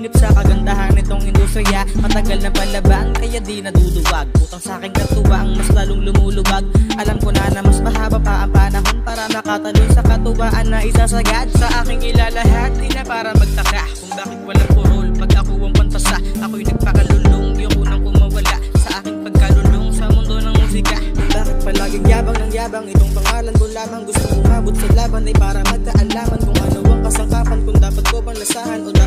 panaginip sa kagandahan nitong industriya. Matagal na palabang kaya di naduduwag. Utang sa aking katuwang mas lalong lumuluwag. Alam ko na mas mahaba pa ang panahon para makatalon sa katuwaan na isasagad sa aking ilalahat. Di na para magtaka kung bakit walang kurol pag ako ang pantasa. Ako'y nagpakalulong, di ako nang kumawala sa aking pagkalulong sa mundo ng musika. Kung bakit palaging yabang ng yabang, itong pangalan ko lamang. Gusto umabot sa laban ay para magkaalaman kung ano ang kasangkapan, kung dapat ko bang lasahan o